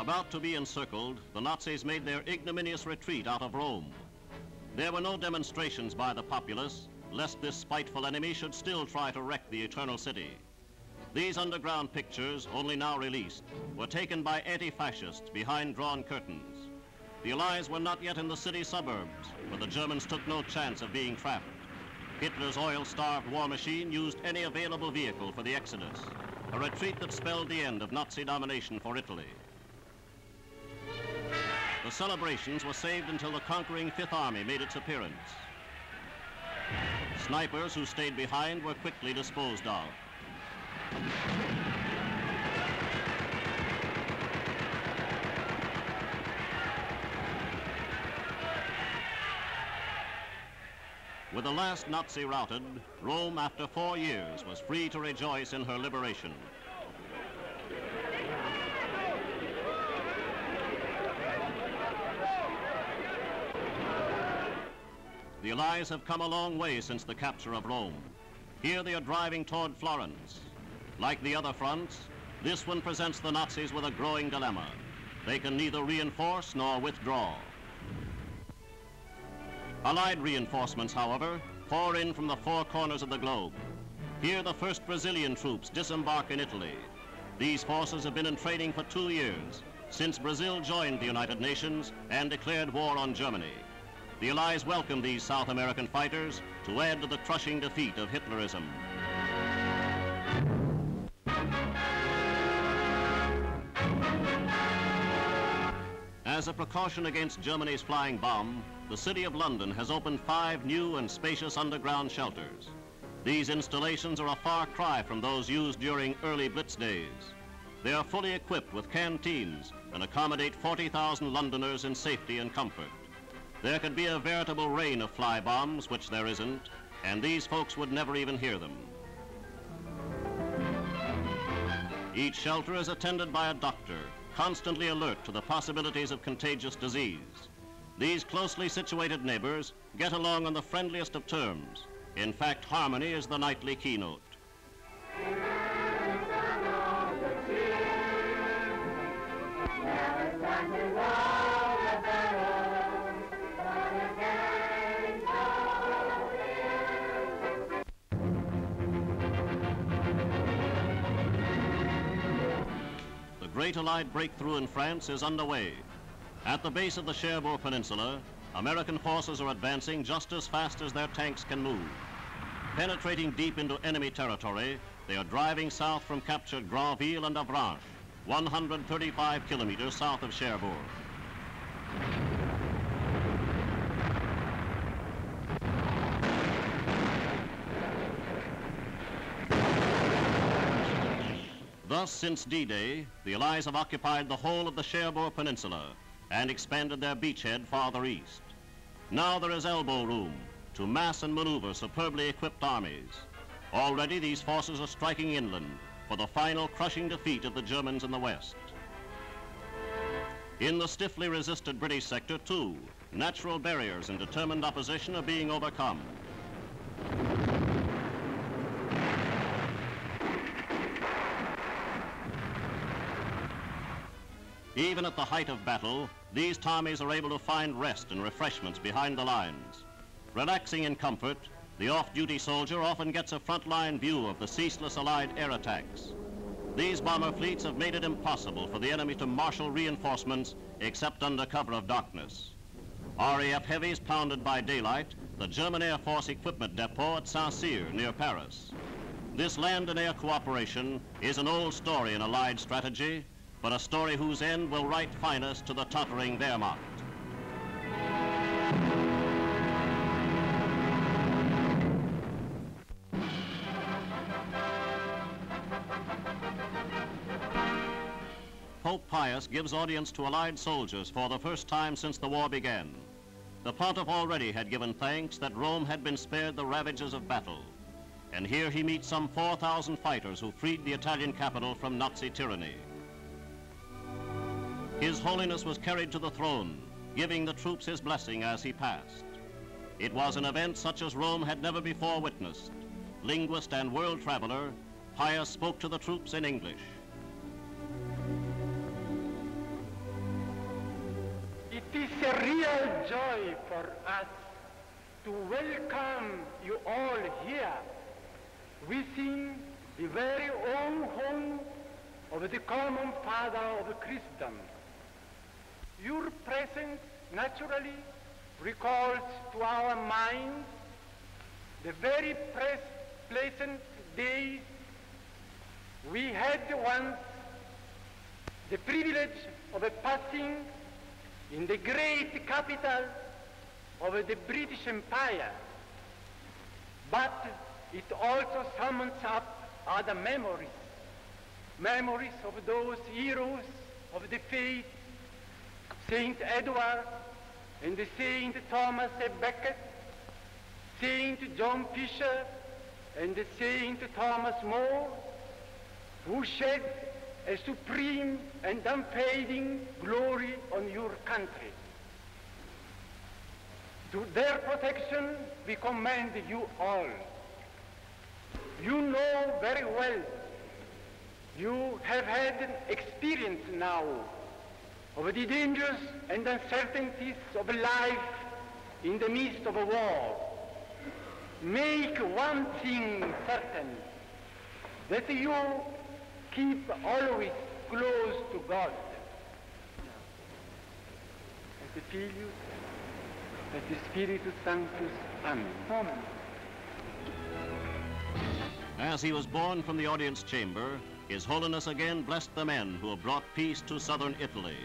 About to be encircled, the Nazis made their ignominious retreat out of Rome. There were no demonstrations by the populace, lest this spiteful enemy should still try to wreck the eternal city. These underground pictures, only now released, were taken by anti-fascists behind drawn curtains. The Allies were not yet in the city suburbs, but the Germans took no chance of being trapped. Hitler's oil-starved war machine used any available vehicle for the exodus, a retreat that spelled the end of Nazi domination for Italy. The celebrations were saved until the conquering Fifth Army made its appearance. Snipers who stayed behind were quickly disposed of. With the last Nazi routed, Rome, after 4 years, was free to rejoice in her liberation. The Allies have come a long way since the capture of Rome. Here they are driving toward Florence. Like the other fronts, this one presents the Nazis with a growing dilemma. They can neither reinforce nor withdraw. Allied reinforcements, however, pour in from the 4 corners of the globe. Here the first Brazilian troops disembark in Italy. These forces have been in training for 2 years, since Brazil joined the United Nations and declared war on Germany. The Allies welcome these South American fighters to add to the crushing defeat of Hitlerism. As a precaution against Germany's flying bomb, the City of London has opened 5 new and spacious underground shelters. These installations are a far cry from those used during early Blitz days. They are fully equipped with canteens and accommodate 40,000 Londoners in safety and comfort. There could be a veritable rain of fly bombs, which there isn't, and these folks would never even hear them. Each shelter is attended by a doctor, constantly alert to the possibilities of contagious disease. These closely situated neighbors get along on the friendliest of terms. In fact, harmony is the nightly keynote. The great Allied breakthrough in France is underway. At the base of the Cherbourg Peninsula, American forces are advancing just as fast as their tanks can move. Penetrating deep into enemy territory, they are driving south from captured Granville and Avranches, 135 kilometers south of Cherbourg. Thus, since D-Day, the Allies have occupied the whole of the Cherbourg Peninsula and expanded their beachhead farther east. Now there is elbow room to mass and maneuver superbly equipped armies. Already these forces are striking inland for the final crushing defeat of the Germans in the west. In the stiffly resisted British sector, too, natural barriers and determined opposition are being overcome. Even at the height of battle, these Tommies are able to find rest and refreshments behind the lines. Relaxing in comfort, the off-duty soldier often gets a frontline view of the ceaseless Allied air attacks. These bomber fleets have made it impossible for the enemy to marshal reinforcements except under cover of darkness. RAF heavies pounded by daylight the German Air Force equipment depot at Saint-Cyr near Paris. This land and air cooperation is an old story in Allied strategy, but a story whose end will write finest to the tottering Wehrmacht. Pope Pius gives audience to Allied soldiers for the first time since the war began. The pontiff already had given thanks that Rome had been spared the ravages of battle. And here he meets some 4,000 fighters who freed the Italian capital from Nazi tyranny. His Holiness was carried to the throne, giving the troops his blessing as he passed. It was an event such as Rome had never before witnessed. Linguist and world traveler, Pius spoke to the troops in English. It is a real joy for us to welcome you all here within the very own home of the common Father of Christendom. Your presence naturally recalls to our minds the very pleasant days we had once the privilege of passing in the great capital of the British Empire. But it also summons up other memories, memories of those heroes of the faith, Saint Edward and Saint Thomas à Becket, Saint John Fisher and Saint Thomas More, who shed a supreme and unfading glory on your country. To their protection we commend you all. You know very well, you have had experience now of the dangers and uncertainties of life in the midst of a war. Make one thing certain, that you keep always close to God. Et Filius, et Spiritus Sanctus. Amen. Amen. As he was borne from the audience chamber, His Holiness again blessed the men who have brought peace to southern Italy.